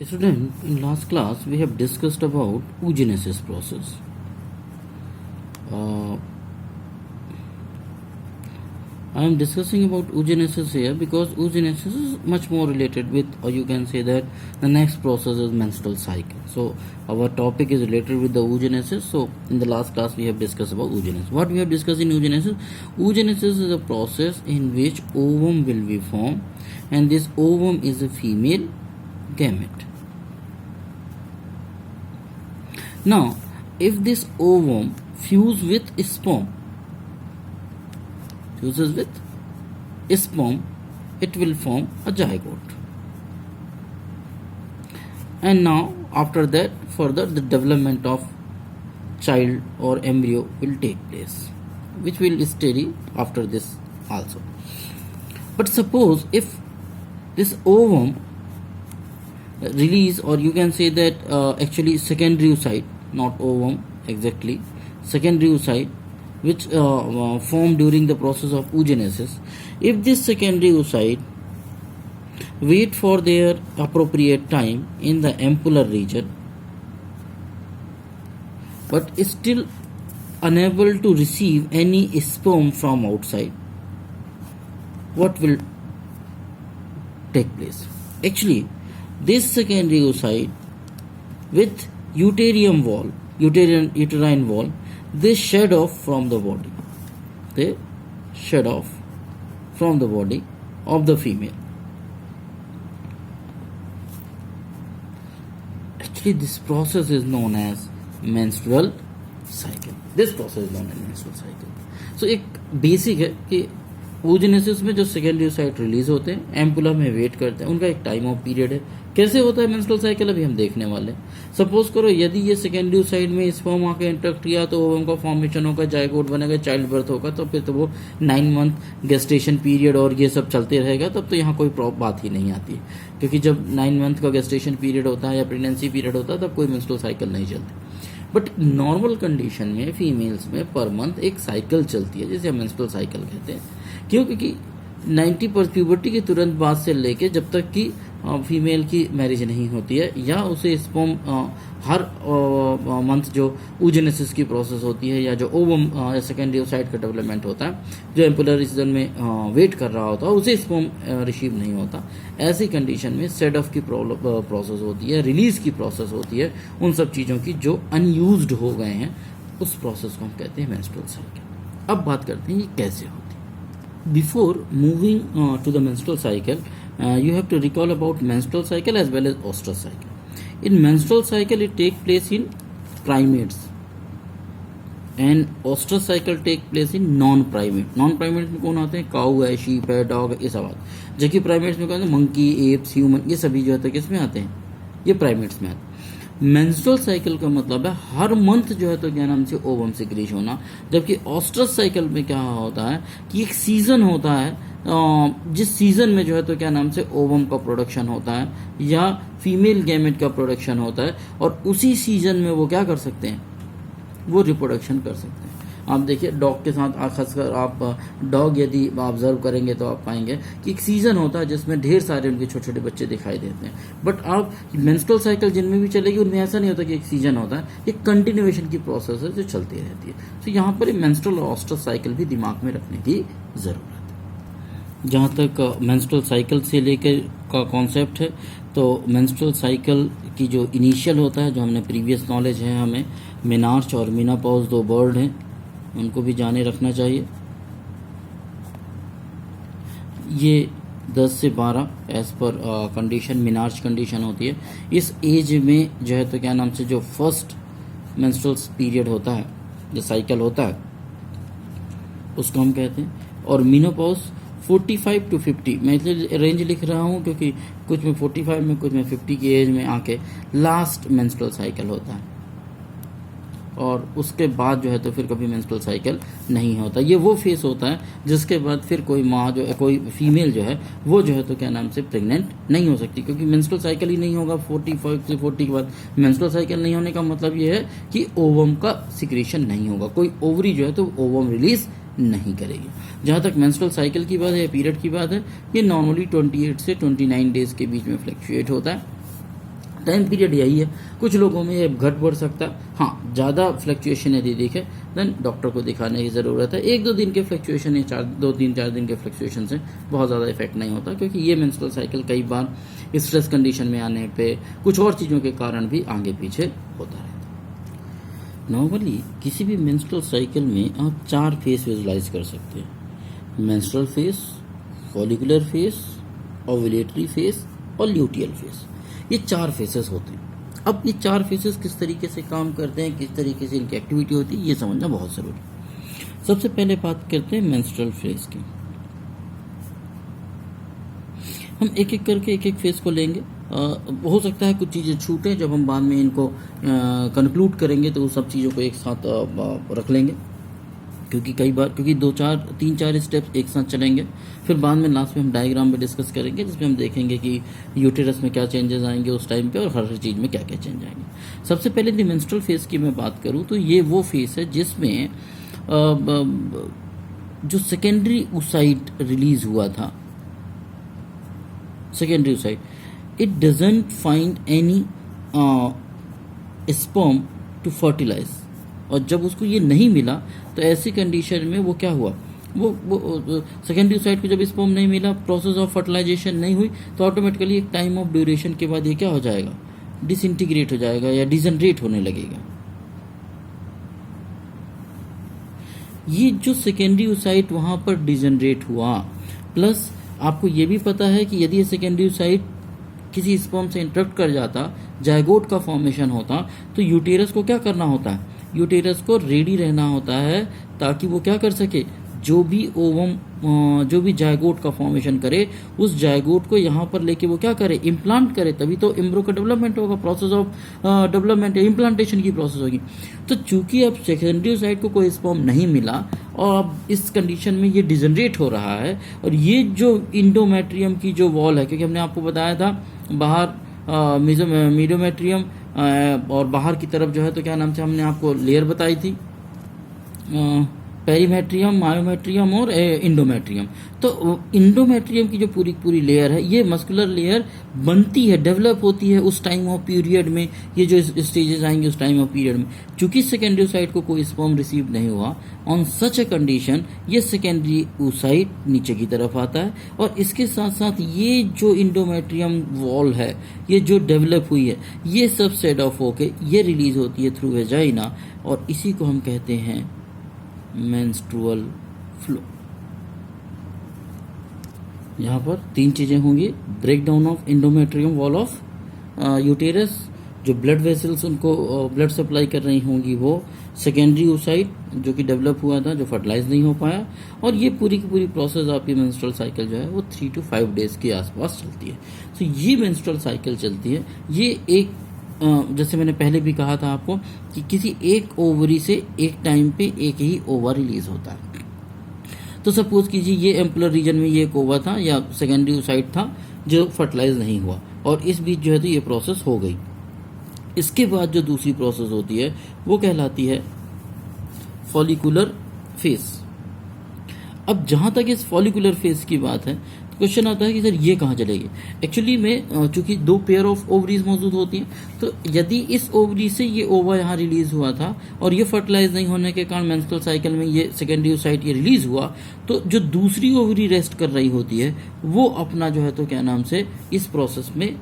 Student, in last class we have discussed about oogenesis process. Uh, I am discussing about oogenesis here because oogenesis is much more related with, or you can say that the next process is menstrual cycle. So our topic is related with the oogenesis. So in the last class we have discussed about oogenesis. What we have discussed in oogenesis? Oogenesis is a process in which ovum will be formed, and this ovum is a female gamete. Now, if this ovum fuses with sperm, it will form a zygote. And now, after that, further the development of child or embryo will take place, which will study after this also. But suppose if this ovum release, or you can say that actually secondary oocyte, not ovum exactly, secondary oocyte which form during the process of oogenesis, if this secondary oocyte wait for their appropriate time in the ampullar region but is still unable to receive any sperm from outside, what will take place? Actually, this secondary oocyte with uterine wall, they shed off from the body. They shed off from the body of the female. Actually, this process is known as menstrual cycle. This process is known as menstrual cycle. So एक basic है कि oogenesis में जो secondary oocyte release होते हैं, ampulla में wait करते हैं, उनका एक टाइम ऑफ पीरियड है. कैसे होता है मेंस्ट्रुअल साइकिल अभी हम देखने वाले हैं. सपोज करो यदि ये सेकेंडरी oocyte में स्पर्म आके इंटरेक्ट किया तो ओवम का फॉर्मेशन होगा, जाइगोट बनेगा, चाइल्ड बर्थ होगा, तो फिर तो वो 9 मंथ गेस्टेशन पीरियड और ये सब चलते रहेगा. तब तो यहाँ कोई बात ही नहीं आती है, क्योंकि जब 9 मंथ का गेस्टेशन पीरियड होता है या प्रेगनेंसी पीरियड होता है तब कोई मेंस्ट्रुअल साइकिल नहीं चलती. बट नॉर्मल कंडीशन में फीमेल्स में पर मंथ एक साइकिल चलती है जिसे हम मेंस्ट्रुअल साइकिल कहते हैं. क्यों? क्योंकि 90% प्यूबर्टी के तुरंत बाद से लेके जब तक कि फीमेल की मैरिज नहीं होती है या उसे स्पर्म हर मंथ जो oogenesis की प्रोसेस होती है या जो ओवम सेकेंडरी oocyte का डेवलपमेंट होता है, जो एम्पुलर रीजन में वेट कर रहा होता है, उसे स्पर्म रिसीव नहीं होता. ऐसी कंडीशन में सेड ऑफ की प्रोसेस होती है, रिलीज की प्रोसेस होती है, उन सब चीज़ों की जो अनयूज्ड हो गए हैं, उस प्रोसेस को हम कहते हैं मेंस्ट्रुअल साइकिल. अब बात करते हैं ये कैसे होती है. Before moving to the menstrual cycle, you have to recall about menstrual cycle as well as ostrus cycle. In menstrual cycle, it take place in primates, and ostrus cycle take place in non-primate. Non-primate में कौन आते हैं? काऊ है, sheep है, dog है, ये सब आते हैं. जबकि प्राइमेट्स में कौन है? मंकी, एप्स, ह्यूमन, ये सभी जो होते हैं किसमें आते हैं? ये प्राइमेट्स में आते हैं. मेंस्ट्रुअल साइकिल का मतलब है हर मंथ जो है तो क्या नाम से ओवम सिक्रीश होना. जबकि ऑस्ट्रस साइकिल में क्या होता है कि एक सीजन होता है, जिस सीजन में जो है तो क्या नाम से ओवम का प्रोडक्शन होता है या फीमेल गैमेट का प्रोडक्शन होता है, और उसी सीजन में वो क्या कर सकते हैं? वो रिप्रोडक्शन कर सकते हैं. आप देखिए डॉग के साथ खासकर आप डॉग यदि ऑब्जर्व करेंगे तो आप पाएंगे कि एक सीज़न होता है जिसमें ढेर सारे उनके छोटे छोटे बच्चे दिखाई देते हैं. बट आप मेंस्ट्रुअल साइकिल जिनमें भी चलेगी उनमें ऐसा नहीं होता कि एक सीजन होता है, एक कंटिन्यूएशन की प्रोसेस है जो चलती रहती है. तो यहाँ पर मेंस्ट्रुअल और ऑस्ट्रस साइकिल भी दिमाग में रखने की ज़रूरत है. जहाँ तक मेंस्ट्रुअल साइकिल से लेकर का कॉन्सेप्ट है, तो मेंस्ट्रुअल साइकिल की जो इनिशियल होता है, जो हमने प्रीवियस नॉलेज है हमें, मेनार्च और मेनोपॉज 2 वर्ड हैं, उनको भी जाने रखना चाहिए. ये 10 से 12 as per condition menarche condition होती है. इस एज में जो है तो क्या नाम से जो फर्स्ट मेंस्ट्रुअल पीरियड होता है, जो साइकिल होता है, उसको हम कहते हैं. और मेनोपॉज 45 to 50, मैं इसलिए रेंज लिख रहा हूँ क्योंकि कुछ में 45 में, कुछ में 50 की एज में आके लास्ट मेंस्ट्रुअल साइकिल होता है, और उसके बाद जो है तो फिर कभी मेंस्ट्रुअल साइकिल नहीं होता. ये वो फेस होता है जिसके बाद फिर कोई माँ जो है, कोई फीमेल जो है वो जो है तो क्या नाम से प्रेग्नेंट नहीं हो सकती, क्योंकि मेंस्ट्रुअल साइकिल ही नहीं होगा. 45 से 40 के बाद मेंस्ट्रुअल साइकिल नहीं होने का मतलब ये है कि ओवम का सिक्रीशन नहीं होगा, कोई ओवरी जो है तो ओवम रिलीज नहीं करेगी. जहाँ तक मेंस्ट्रुअल साइकिल की बात है, पीरियड की बात है, ये नॉर्मली 28 से 29 डेज के बीच में फ्लक्चुएट होता है. टाइम पीरियड यही है। कुछ लोगों में ये घट बढ़ सकता है, हाँ ज़्यादा फ्लक्चुएशन यदि दिखे देन डॉक्टर को दिखाने की ज़रूरत है। 1-2 दिन के फ्लक्चुएशन या 2-3-4 दिन के फ्लक्चुएशन से बहुत ज़्यादा इफेक्ट नहीं होता, क्योंकि ये मेंस्ट्रुअल साइकिल कई बार स्ट्रेस कंडीशन में आने पे कुछ और चीज़ों के कारण भी आगे पीछे होता रहता है। नॉर्मली किसी भी मेंस्ट्रुअल साइकिल में आप 4 फेस विजुलाइज कर सकते हैं: menstrual face, follicular face, ovulatory face और ल्यूटियल फेस। ये 4 फेसेस होते हैं। अब ये 4 फेसेस किस तरीके से काम करते हैं, किस तरीके से इनकी एक्टिविटी होती है, ये समझना बहुत ज़रूरी है। सबसे पहले बात करते हैं मेंस्ट्रुअल फेस की। हम एक एक करके एक एक फेस को लेंगे। हो सकता है कुछ चीज़ें छूटें, जब हम बाद में इनको कंक्लूड करेंगे तो उस सब चीज़ों को एक साथ रख लेंगे, क्योंकि कई बार 3-4 स्टेप्स एक साथ चलेंगे। फिर बाद में लास्ट में हम डायग्राम में डिस्कस करेंगे, जिसमें हम देखेंगे कि यूटेरस में क्या चेंजेस आएंगे उस टाइम पे, और हर चीज़ में क्या क्या चेंज आएंगे। सबसे पहले यदि मेंस्ट्रुअल फेस की मैं बात करूँ तो ये वो फेस है जिसमें जो सेकेंडरी oocyte रिलीज हुआ था, secondary oocyte, it doesn't find any sperm to fertilise. और जब उसको ये नहीं मिला तो ऐसी कंडीशन में वो क्या हुआ, वो सेकेंडरी साइड को जब स्पर्म नहीं मिला, प्रोसेस ऑफ फर्टिलाइजेशन नहीं हुई, तो ऑटोमेटिकली एक टाइम ऑफ ड्यूरेशन के बाद ये क्या हो जाएगा, डिसइंटीग्रेट हो जाएगा या डिजनरेट होने लगेगा। ये जो सेकेंडरी oocyte वहां पर डिजनरेट हुआ, प्लस आपको ये भी पता है कि यदि ये सेकेंडरी oocyte किसी स्पर्म से इंटरेक्ट कर जाता, जायगोट का फॉर्मेशन होता, तो यूटेरस को क्या करना होता है, यूटेरस को रेडी रहना होता है, ताकि वो क्या कर सके, जो भी ओवम, जो भी जायगोट का फॉर्मेशन करे, उस जायगोट को यहाँ पर लेके वो क्या करे, इम्प्लांट करे, तभी तो एम्ब्रो का डेवलपमेंट होगा, प्रोसेस ऑफ डेवलपमेंट या इम्प्लांटेशन की प्रोसेस होगी। तो चूंकि अब सेकेंडरी oocyte को कोई स्पर्म नहीं मिला और अब इस कंडीशन में ये डिजनरेट हो रहा है, और ये जो इंडोमेट्रियम की जो वॉल है, क्योंकि हमने आपको बताया था बाहर मीडोमेट्रियम और बाहर की तरफ जो है तो क्या नाम से हमने आपको लेयर बताई थी, पेरीमेट्रियम, मायोमेट्रियम और इंडोमेट्रियम। तो इंडोमेट्रियम की जो पूरी लेयर है, ये मस्कुलर लेयर बनती है, डेवलप होती है उस टाइम ऑफ पीरियड में, ये जो स्टेजेस आएंगे उस टाइम ऑफ पीरियड में। चूंकि सेकेंडरी oocyte को कोई स्पर्म रिसीव नहीं हुआ, ऑन सच अ कंडीशन ये सेकेंडरी oocyte नीचे की तरफ आता है, और इसके साथ साथ ये जो इंडोमेट्रियम वॉल है, ये जो डेवलप हुई है, ये सब सेट ऑफ होके ये रिलीज होती है थ्रू वेजाइना, और इसी को हम कहते हैं मेंस्ट्रुअल फ्लो। यहाँ पर 3 चीजें होंगी: break down of endometrium wall of uterus, जो ब्लड वेसल्स उनको ब्लड सप्लाई कर रही होंगी वो सेकेंडरी oocyte जो कि डेवलप हुआ था, जो फर्टिलाइज नहीं हो पाया, और ये पूरी की पूरी प्रोसेस आपकी मेंस्ट्रुअल साइकिल जो है वो 3 to 5 डेज के आसपास चलती है। तो ये मेंस्ट्रुअल साइकिल चलती है। ये एक जैसे मैंने पहले भी कहा था आपको कि किसी एक ओवरी से एक टाइम पे एक ही ओवा रिलीज होता है। तो सपोज कीजिए ये एम्पुलर रीजन में ये एक ओवा था या सेकेंडरी oocyte था जो फर्टिलाइज नहीं हुआ, और इस बीच जो है तो ये प्रोसेस हो गई। इसके बाद जो दूसरी प्रोसेस होती है वो कहलाती है फॉलिकुलर फेस। अब जहां तक इस फॉलिकुलर फेस की बात है, तो क्वेश्चन आता है कि सर ये कहाँ चलेगी। एक्चुअली में चूंकि 2 पेयर ऑफ ओवरीज मौजूद होती हैं, तो यदि इस ओवरी से ये ओवा यहाँ रिलीज हुआ था और ये फर्टिलाइज नहीं होने के कारण मेंस्ट्रुअल साइकिल में ये सेकेंडरी oocyte ये रिलीज हुआ, तो जो दूसरी ओवरी रेस्ट कर रही होती है वो अपना जो है तो क्या नाम से इस प्रोसेस में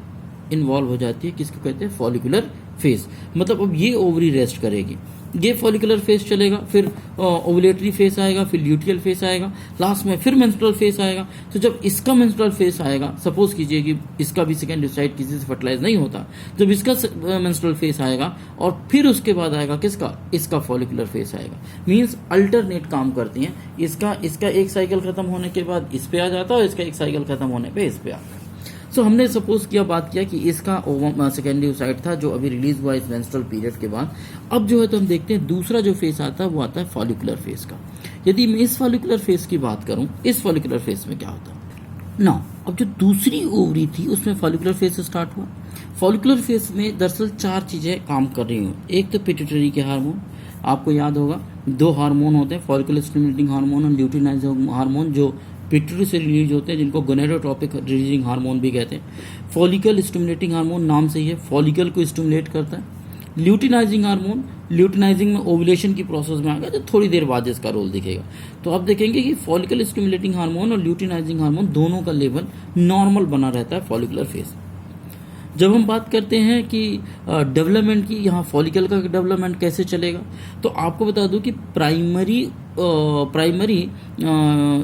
इन्वॉल्व हो जाती है। किसको कहते हैं, फॉलिकुलर फेस। मतलब अब ये ओवरी रेस्ट करेगी, ये फॉलिकुलर फेस चलेगा, फिर ओवुलेटरी फेस आएगा, फिर ल्यूटियल फेस आएगा, लास्ट में फिर मेंस्ट्रुअल फेस आएगा। तो जब इसका मेंस्ट्रुअल फेस आएगा, सपोज कीजिए कि इसका भी सेकेंडरी oocyte किसी से फर्टिलाइज नहीं होता, जब इसका मेंस्ट्रुअल फेस आएगा और फिर उसके बाद आएगा किसका, इसका फॉलिकुलर फेस आएगा। मींस अल्टरनेट काम करती हैं। इसका एक साइकिल खत्म होने के बाद इस पे आ जाता है और इसका एक साइकिल खत्म होने पे इस पे आता है। सो हमने सपोज किया, बात किया कि इसका सेकेंडरी oocyte था जो अभी रिलीज हुआ इस मेंस्ट्रुअल पीरियड के बाद। अब जो है तो हम देखते हैं दूसरा जो फेस आता है वो आता है फॉलिकुलर फेस का। यदि मैं इस फॉलिकुलर फेस की बात करूं, इस फॉलिकुलर फेस में क्या होता है ना, अब जो दूसरी ओवरी थी उसमें फॉलिकुलर फेस स्टार्ट हुआ। फॉलिकुलर फेस में दरअसल 4 चीजें काम कर रही हूँ। एक तो पिट्यूटरी के हार्मोन, आपको याद होगा 2 हार्मोन होते हैं, फॉलिकुलर स्टिमुलेटिंग हार्मोन और ल्यूटिनाइजिंग हार्मोन, जो पिट्यूटरी से रिलीज होते हैं, जिनको गोनेडोट्रोपिक रिलीजिंग हार्मोन भी कहते हैं। फॉलिकल स्टिमुलेटिंग हार्मोन नाम से ही है, फॉलिकल को स्टिमुलेट करता है। ल्यूटिनाइजिंग हार्मोन, ल्यूटिनाइजिंग में ओवुलेशन की प्रोसेस में आ गया, तो थोड़ी देर बाद इसका रोल दिखेगा। तो आप देखेंगे कि फॉलिकल स्टिमुलेटिंग हार्मोन और ल्यूटिनाइजिंग हार्मोन दोनों का लेवल नॉर्मल बना रहता है फॉलिकुलर फेज। जब हम बात करते हैं कि डेवलपमेंट की, यहाँ फॉलिकल का डेवलपमेंट कैसे चलेगा, तो आपको बता दूं कि प्राइमरी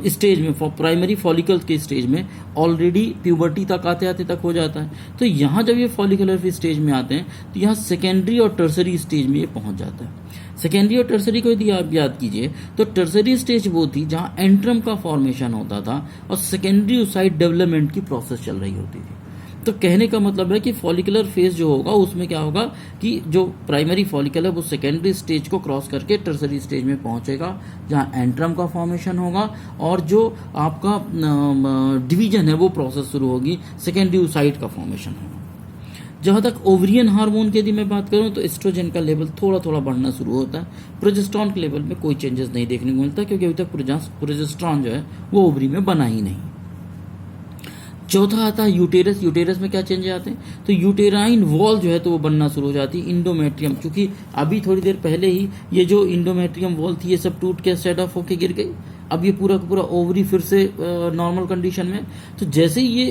स्टेज में, प्राइमरी फॉलिकल के स्टेज में ऑलरेडी प्यूबर्टी तक आते आते तक हो जाता है। तो यहाँ जब ये फॉलिकुलर स्टेज में आते हैं तो यहाँ सेकेंडरी और टर्सरी स्टेज में ये पहुँच जाता है। सेकेंडरी और टर्सरी को यदि आप याद कीजिए तो टर्सरी स्टेज वो थी जहाँ एंट्रम का फॉर्मेशन होता था और सेकेंडरी साइड डेवलपमेंट की प्रोसेस चल रही होती थी। तो कहने का मतलब है कि फॉलिकुलर फेज जो होगा उसमें क्या होगा कि जो प्राइमरी फॉलिकल है वो सेकेंडरी स्टेज को क्रॉस करके टर्सरी स्टेज में पहुंचेगा, जहां एंट्रम का फॉर्मेशन होगा और जो आपका डिवीजन है वो प्रोसेस शुरू होगी, सेकेंडरी साइड का फॉर्मेशन होगा। जहां तक ओवरियन हार्मोन की यदि मैं बात करूं तो एस्ट्रोजन का लेवल थोड़ा थोड़ा बढ़ना शुरू होता है। प्रोजेस्टेरॉन के लेवल में कोई चेंजेस नहीं देखने को मिलता, क्योंकि अभी तक प्रोजेस्टेरॉन जो है वो ओवरी में बना ही नहीं। चौथा आता है यूटेरस। यूटेरस में क्या चेंज आते हैं, तो यूटेराइन वॉल जो है तो वो बनना शुरू हो जाती है। इंडोमेट्रियम, क्योंकि अभी थोड़ी देर पहले ही ये जो इंडोमेट्रियम वॉल थी ये सब टूट के सेट ऑफ होके गिर गई। अब ये पूरा का पूरा ओवरी फिर से नॉर्मल कंडीशन में। तो जैसे ही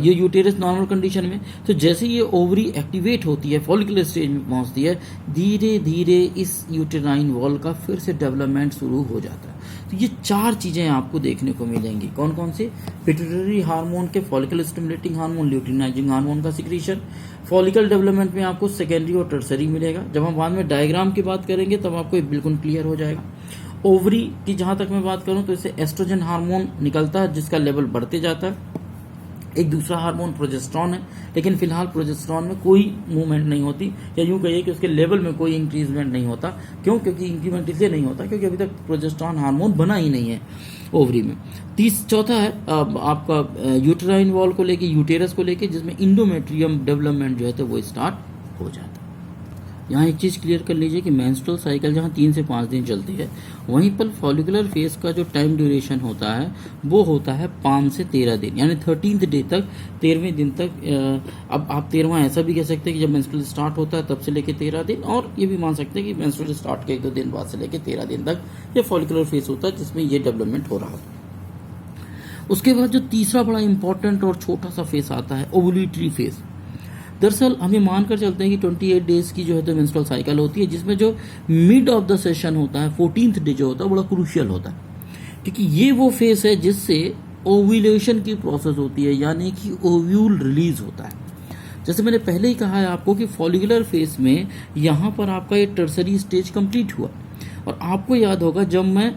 ये यूटेरस नॉर्मल कंडीशन में, तो जैसे ये ओवरी एक्टिवेट होती है, फॉलिकुलर स्टेज में पहुंचती है, धीरे धीरे इस यूटेराइन वॉल का फिर से डेवलपमेंट शुरू हो जाता है। तो ये चार चीजें आपको देखने को मिलेंगी। कौन कौन से, पिट्यूटरी हार्मोन के follicle stimulating hormone, luteinizing hormone का सिक्रीशन। फॉलिकल डेवलपमेंट में आपको सेकेंडरी और टर्सरी मिलेगा। जब हम बाद में डायग्राम की बात करेंगे तब आपको बिल्कुल क्लियर हो जाएगा। ओवरी की जहां तक मैं बात करूं तो इससे एस्ट्रोजन हार्मोन निकलता है जिसका लेवल बढ़ते जाता है। एक दूसरा हार्मोन प्रोजेस्टेरॉन है, लेकिन फिलहाल प्रोजेस्टेरॉन में कोई मूवमेंट नहीं होती, या यूं कहिए कि उसके लेवल में कोई इंक्रीजमेंट नहीं होता। क्यों? क्योंकि इंक्रीमेंट इसलिए नहीं होता क्योंकि अभी तक प्रोजेस्टेरॉन हार्मोन बना ही नहीं है ओवरी में। चौथा है आपका यूटेराइन वॉल को लेके, यूटेरस को लेके, जिसमें इंडोमेट्रियम डेवलपमेंट जो है तो वो स्टार्ट हो जाता है। यहाँ एक चीज़ क्लियर कर लीजिए कि मेंस्ट्रुअल साइकिल जहाँ 3 से 5 दिन चलती है, वहीं पर फॉलिकुलर फेज का जो टाइम ड्यूरेशन होता है वो होता है 5 से 13 दिन, यानी 13th डे तक, 13वें दिन तक। अब आप 13वां ऐसा भी कह सकते हैं कि जब मेंस्ट्रुअल स्टार्ट होता है तब से लेके 13 दिन, और ये भी मान सकते हैं कि मेंस्ट्रुअल स्टार्ट के 1-2 दिन बाद से लेके 13 दिन तक ये फॉलिकुलर फेज होता है जिसमें ये डेवलपमेंट हो रहा है। उसके बाद जो तीसरा बड़ा इंपॉर्टेंट और छोटा सा फेज आता है, ओवुलेटरी फेज। दरअसल हमें मानकर चलते हैं कि 28 डेज की जो है तो मेंस्ट्रुअल साइकिल होती है, जिसमें जो मिड ऑफ द सेशन होता है, 14th डे जो होता है, बड़ा क्रूशियल होता है, क्योंकि ये वो फेज है जिससे ओव्यूलेशन की प्रोसेस होती है, यानी कि ओव्यूल रिलीज होता है। जैसे मैंने पहले ही कहा है आपको कि फॉलिकुलर फेज में यहाँ पर आपका ये टर्सरी स्टेज कंप्लीट हुआ, और आपको याद होगा जब मैं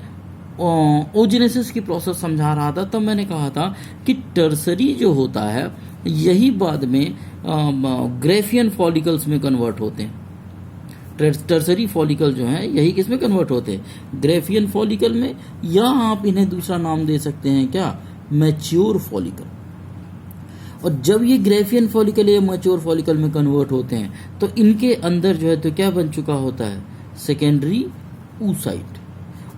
ओजेनेसिस की प्रोसेस समझा रहा था तब मैंने कहा था कि टर्सरी जो होता है यही बाद में ग्रेफियन फॉलिकल्स में कन्वर्ट होते हैं। टर्सरी फॉलिकल जो है यही किस में कन्वर्ट होते हैं, ग्रेफियन फॉलिकल में, या आप इन्हें दूसरा नाम दे सकते हैं क्या, मैच्योर फॉलिकल। और जब ये ग्रेफियन फॉलिकल या मैच्योर फॉलिकल में कन्वर्ट होते हैं तो इनके अंदर जो है तो क्या बन चुका होता है, सेकेंडरी oocyte।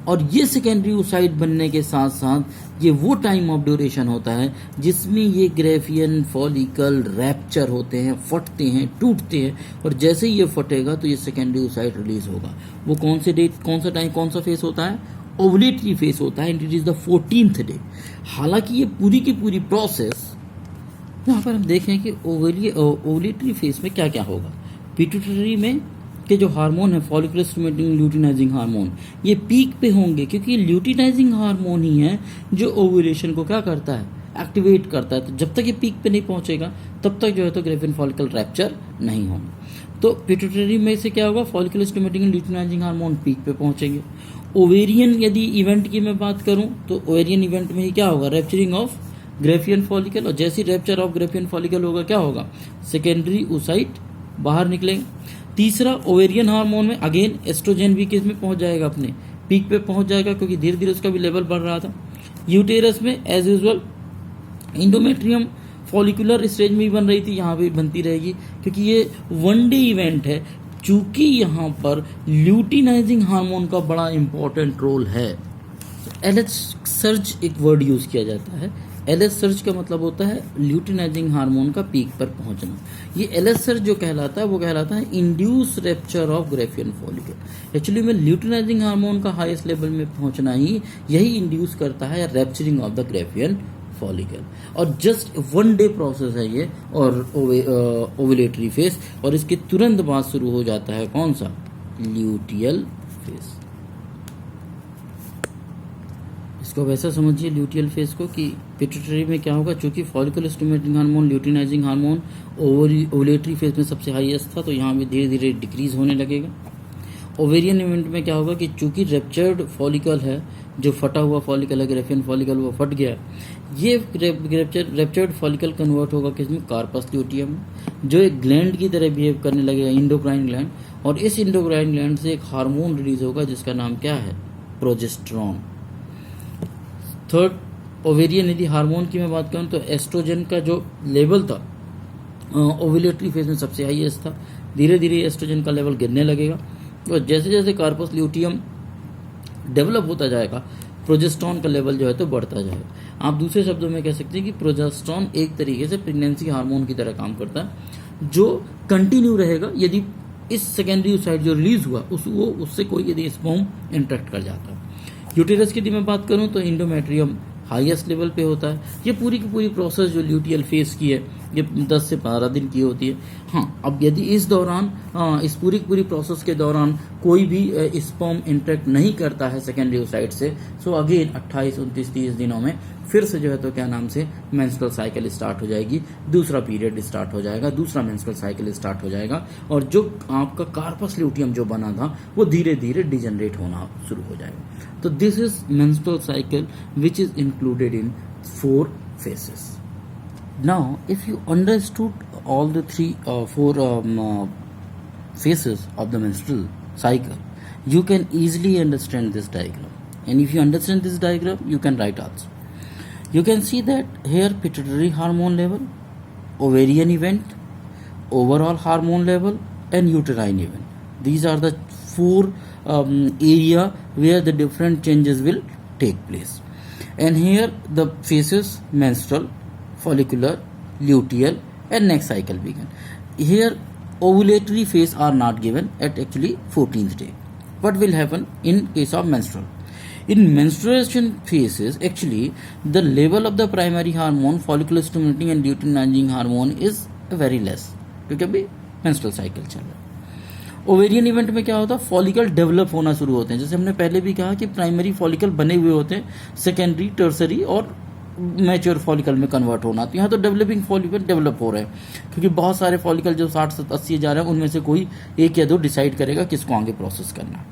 और ये सेकेंडरी oocyte बनने के साथ साथ ये वो टाइम ऑफ ड्यूरेशन होता है जिसमें ये ग्रेफियन फॉलिकल रैप्चर होते हैं, फटते हैं, टूटते हैं, और जैसे ही ये फटेगा तो ये सेकेंडरी oocyte रिलीज होगा। वो कौन से डेट, कौन सा टाइम, कौन सा फेस होता है, ओवुलेटरी फेस होता है, and it is the 14th day. हालांकि ये पूरी की पूरी प्रोसेस यहाँ पर हम देखें कि ओवुलेटरी फेस में क्या क्या होगा। पिट्यूटरी में के जो हार्मोन है, फॉलिकुलर स्टिमुलेटिंग ल्यूटिनाइजिंग हार्मोन, ये पीक पे होंगे, क्योंकि ल्यूटिनाइजिंग हार्मोन ही है जो ओव्यूलेशन को क्या करता है, एक्टिवेट करता है। तो जब तक ये पीक पे नहीं पहुंचेगा तब तक जो है तो ग्रेफियन फॉलिकल रैप्चर नहीं होंगे। तो पिट्यूटरी में से क्या होगा, follicular stimulating luteinizing hormone peak पे पहुंचेंगे। ओवेरियन यदि इवेंट की मैं बात करूं तो ओवेरियन इवेंट में ही क्या होगा, रैप्चरिंग ऑफ ग्रेफियन फॉलिकल, और जैसी रैप्चर ऑफ ग्रेफियन फॉलिकल होगा क्या होगा, सेकेंडरी oocyte बाहर निकलेंगे। तीसरा, ओवेरियन हार्मोन में अगेन एस्ट्रोजन भी किस में पहुंच जाएगा, अपने पीक पे पहुंच जाएगा, क्योंकि धीरे धीरे उसका भी लेवल बढ़ रहा था। यूटेरस में as usual endometrium follicular stage में ही बन रही थी, यहाँ पे बनती रहेगी, क्योंकि ये 1 डे इवेंट है। चूंकि यहाँ पर ल्यूटिनाइजिंग हार्मोन का बड़ा इंपॉर्टेंट रोल है, एलएच सर्ज एक वर्ड यूज किया जाता है। एलएच सर्ज का मतलब होता है ल्यूटिनाइजिंग हार्मोन का पीक पर पहुंचना। ये एलएच सर्ज जो कहलाता है वो कहलाता है induce rapture of Graafian follicle. Actually में ल्यूटिनाइजिंग हार्मोन का हाईएस्ट लेवल में पहुंचना ही यही इंड्यूस करता है rapturing of the Graafian follicle. और जस्ट 1 डे प्रोसेस है ये, और ओव्यूलेटरी फेज, और इसके तुरंत बाद शुरू हो जाता है कौन सा, ल्यूटियल फेज। इसको वैसा समझिए ल्यूटियल फेज को कि पिट्यूटरी में क्या होगा, चूंकि follicle stimulating hormone luteinizing hormone ovulatory phase में सबसे हाईएस्ट था, तो यहाँ भी धीरे धीरे डिक्रीज होने लगेगा। ओवेरियन इवेंट में क्या होगा कि चूंकि रेप्चर्ड फॉलिकल है, जो फटा हुआ फॉलिकल है ग्रेफियन फॉलिकल, वो फट गया, ये रेप्चर्ड फॉलिकल कन्वर्ट होगा किसमें, कार्पस ल्यूटियम, जो एक ग्लैंड की तरह बिहेव करने लगेगा, इंडोक्राइन ग्लैंड। और इस इंडोक्राइन ग्लैंड से एक हार्मोन रिलीज होगा जिसका नाम क्या है, प्रोजेस्टेरॉन। थर्ड ओवेरियन यदि हार्मोन की मैं बात करूं तो एस्ट्रोजन का जो लेवल था ओव्यूलेटरी फेज में सबसे हाईएस्ट था। धीरे धीरे एस्ट्रोजन का लेवल गिरने लगेगा, और जैसे जैसे कार्पस ल्यूटियम डेवलप होता जाएगा प्रोजेस्टेरॉन का लेवल जो है तो बढ़ता जाएगा। आप दूसरे शब्दों में कह सकते हैं कि प्रोजेस्टेरॉन एक तरीके से प्रेगनेंसी हार्मोन की तरह काम करता है, जो कंटिन्यू रहेगा यदि इस सेकेंडरी साइड जो रिलीज हुआ उससे कोई यदि स्पर्म इंटरेक्ट कर जाता है। यूटेरस की यदि मैं बात करूं तो इंडोमेट्रियम हाईएस्ट लेवल पे होता है। ये पूरी की पूरी प्रोसेस जो ल्यूटियल फेज की है ये 10 से 12 दिन की होती है। हाँ, अब यदि इस दौरान इस पूरी की पूरी प्रोसेस के दौरान कोई भी स्पर्म इंटरेक्ट नहीं करता है सेकेंडरी साइड से, सो अगेन 28, 29, 30 दिनों में फिर से जो है तो क्या नाम से मेंस्ट्रुअल साइकिल स्टार्ट हो जाएगी, दूसरा पीरियड स्टार्ट हो जाएगा, दूसरा मेंस्ट्रुअल साइकिल स्टार्ट हो जाएगा, और जो आपका कार्पस ल्यूटियम जो बना था वो धीरे धीरे डिजनरेट होना शुरू हो जाएगा। तो this is menstrual cycle which is included in 4 phases. Now, if you understood all the 4 phases of the menstrual cycle, you can easily understand this diagram. And if you understand this diagram, you can write also. You can see that here pituitary hormone level, ovarian event, overall hormone level, and uterine event. These are the 4 area where the different changes will take place. And here the phases menstrual, follicular, luteal, and next cycle begin. Here ovulatory phase are not given at actually 14th day. What will happen in case of menstrual? In menstruation phases, actually the level of the primary hormone, follicular stimulating and luteinizing hormone is very less, क्योंकि अभी menstrual cycle चल रहा है। Ovarian event में क्या होता है, follicle develop होना शुरू होते हैं। जैसे हमने पहले भी कहा कि प्राइमरी फॉलिकल बने हुए होते हैं, सेकेंडरी, टर्सरी और मैच्योर फॉलिकल में कन्वर्ट होना। तो यहाँ तो डेवलपिंग फॉलिकल डेवलप हो रहे हैं, क्योंकि बहुत सारे फॉलिकल जो 60-80 जा रहे हैं उनमें से कोई एक या दो डिसाइड करेगा किसको आगे प्रोसेस करना।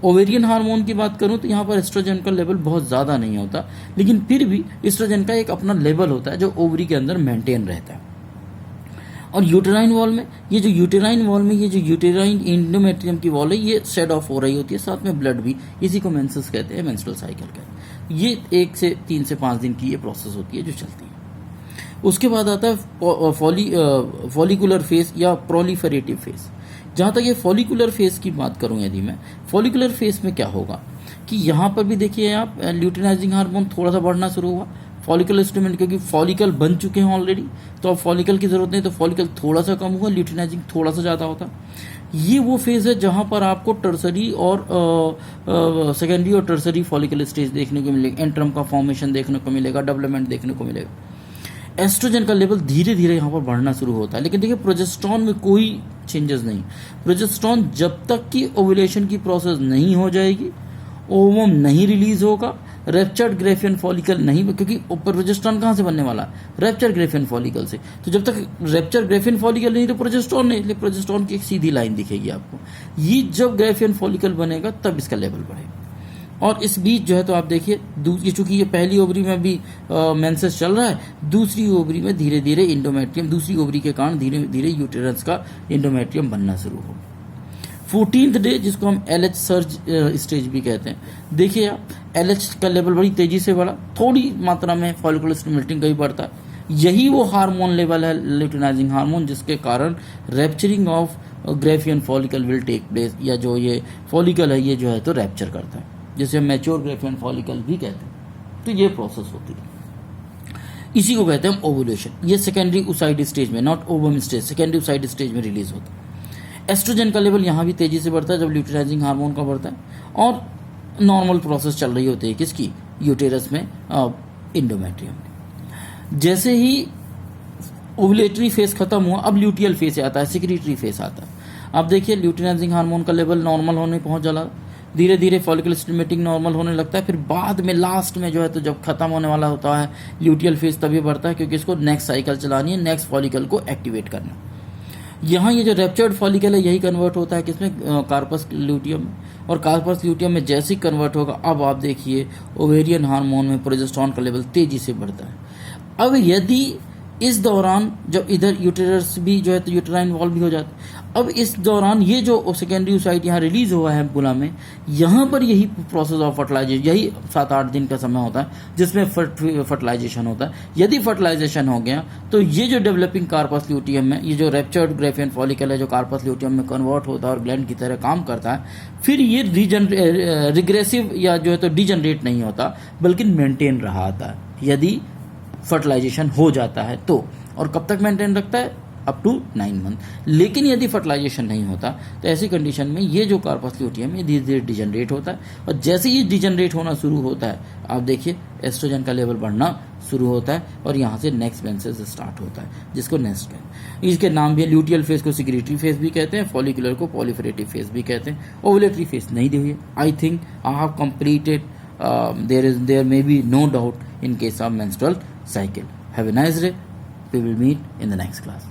ओवेरियन हार्मोन की बात करूं तो यहाँ पर एस्ट्रोजन का लेवल बहुत ज़्यादा नहीं होता, लेकिन फिर भी एस्ट्रोजन का एक अपना लेवल होता है जो ओवरी के अंदर मेंटेन रहता है। और यूटेराइन वॉल में ये जो यूटेराइन इंडोमेट्रियम की वॉल है ये शेड ऑफ हो रही होती है, साथ में ब्लड भी, इसी को मेंसेस कहते हैं, मेंस्ट्रुअल साइकिल कहते हैं। ये 1 से 3 से 5 दिन की ये प्रोसेस होती है जो चलती है। उसके बाद आता है फॉलिकुलर फेज या प्रोलिफरेटिव फेज। जहाँ तक ये फॉलिकुलर फेज की बात करूँ, यदि मैं फॉलिकुलर फेज में क्या होगा कि यहाँ पर भी देखिए आप ल्यूटिनाइजिंग हार्मोन थोड़ा सा बढ़ना शुरू हुआ, फॉलिकल स्टिमुलेंट, क्योंकि फॉलिकल बन चुके हैं ऑलरेडी, तो अब फॉलिकल की जरूरत नहीं, तो फॉलिकल थोड़ा सा कम हुआ, ल्यूटिनाइजिंग थोड़ा सा ज़्यादा होता। ये वो फेज है जहाँ पर आपको टर्सरी और सेकेंडरी और टर्सरी फॉलिकल स्टेज देखने को मिलेगा, एंट्रम का फॉर्मेशन देखने को मिलेगा, डेवलपमेंट देखने को मिलेगा। एस्ट्रोजन का लेवल धीरे धीरे यहाँ पर बढ़ना शुरू होता है, लेकिन देखिए प्रोजेस्टेरॉन में कोई चेंजेस नहीं। प्रोजेस्टेरॉन जब तक कि ओव्यूलेशन की प्रोसेस नहीं हो जाएगी, ओवम नहीं रिलीज होगा, रेप्चर्ड ग्रेफियन फॉलिकल नहीं, क्योंकि प्रोजेस्टेरॉन कहाँ से बनने वाला, रेप्चर्ड ग्रेफियन फॉलिकल से। तो जब तक रेप्चर्ड ग्रेफियन फॉलिकल नहीं तो प्रोजेस्टेरॉन नहीं, इसलिए प्रोजेस्टेरॉन की एक सीधी लाइन दिखेगी आपको। ये जब ग्रेफियन फॉलिकल बनेगा तब इसका लेवल बढ़ेगा। और इस बीच जो है तो आप देखिए, चूंकि ये पहली ओवरी में भी मेंसेस चल रहा है, दूसरी ओवरी में धीरे धीरे इंडोमेट्रियम, दूसरी ओवरी के कारण धीरे धीरे यूटेरस का इंडोमेट्रियम बनना शुरू हो। 14th डे, जिसको हम एलएच सर्ज स्टेज भी कहते हैं, देखिए आप एलएच का लेवल बड़ी तेजी से बढ़ा, थोड़ी मात्रा में फॉलिकुलर स्टिमुलेटिंग का ही बढ़ता है। यही वो हार्मोन लेवल है, ल्यूटिनाइजिंग हार्मोन, जिसके कारण rupturing of Graafian follicle will take place, या जो ये फॉलिकल है ये जो है तो रैप्चर करता है। जिसे हम मैच्योर ग्रेफियन फॉलिकल भी कहते हैं। तो ये प्रोसेस होती है, इसी को कहते हैं हम ओवुलेशन। ये सेकेंडरी ओसाइड स्टेज में, not ovum stage, secondary oocyte stage में रिलीज होता है। एस्ट्रोजन का लेवल यहाँ भी तेजी से बढ़ता है जब ल्यूटिनाइजिंग हार्मोन का बढ़ता है, और नॉर्मल प्रोसेस चल रही होती है किसकी, यूटेरस में, इंडोमेट्रियम में। जैसे ही ओवुलेटरी फेज खत्म हुआ, अब ल्यूटियल फेज आता है, सिक्रीटरी फेज आता है। अब देखिए ल्यूटिनाइजिंग हार्मोन का लेवल नॉर्मल होने पहुंच जाला, धीरे धीरे फॉलिकल स्टिमुलेटिंग नॉर्मल होने लगता है, फिर बाद में लास्ट में जो है तो जब खत्म होने वाला होता है ल्यूटियल फेज तभी बढ़ता है, क्योंकि इसको नेक्स्ट साइकिल चलानी है, नेक्स्ट फॉलिकल को एक्टिवेट करना। यहाँ ये जो रेप्चर्ड फॉलिकल है यही कन्वर्ट होता है किसमें, कार्पस ल्यूटियम में, और कार्पस ल्यूटियम में जैसे ही कन्वर्ट होगा, अब आप देखिए ओवेरियन हार्मोन में प्रोजेस्टेरोन का लेवल तेजी से बढ़ता है। अब यदि इस दौरान जब इधर यूटेरस भी जो है तो यूटेराइन वॉल भी हो जाता है, अब इस दौरान ये जो सेकेंडरी ओसाइट यहाँ रिलीज हुआ है एम्पुला में, यहाँ पर यही प्रोसेस ऑफ फर्टिलाइजेशन, यही 7-8 दिन का समय होता है जिसमें फर्टिलाइजेशन होता है। यदि फर्टिलाइजेशन हो गया तो ये जो डेवलपिंग कार्पस ल्यूटियम में, ये जो रेप्चर्ड ग्रेफियन फॉलिकल है जो कार्पस ल्यूटियम में कन्वर्ट होता है और ग्लैंड की तरह काम करता है, फिर ये रिग्रेसिव या जो है तो डिजनरेट नहीं होता, बल्कि मेंटेन रहा आता है यदि फर्टिलाइजेशन हो जाता है तो। और कब तक मेंटेन रखता है, अप टू 9 मंथ। लेकिन यदि फर्टिलाइजेशन नहीं होता तो ऐसी कंडीशन में ये जो कार्पस ल्यूटियम ये धीरे धीरे डिजनरेट होता है, और जैसे ये डिजनरेट होना शुरू होता है आप देखिए एस्ट्रोजन का लेवल बढ़ना शुरू होता है, और यहाँ से नेक्स्ट मेंसेस स्टार्ट होता है जिसको नेक्स्ट कहते हैं। इसके नाम भी है, ल्यूटियल फेज को सिक्रीटरी फेज भी कहते हैं, फॉलिकुलर को पॉलीफेरेटिव फेज भी कहते हैं। ओवुलेटरी फेज नहीं दी हुई है। I think I have completed, there may be no doubt in case of menstrual cycle. Have a nice day. We will meet in the next class.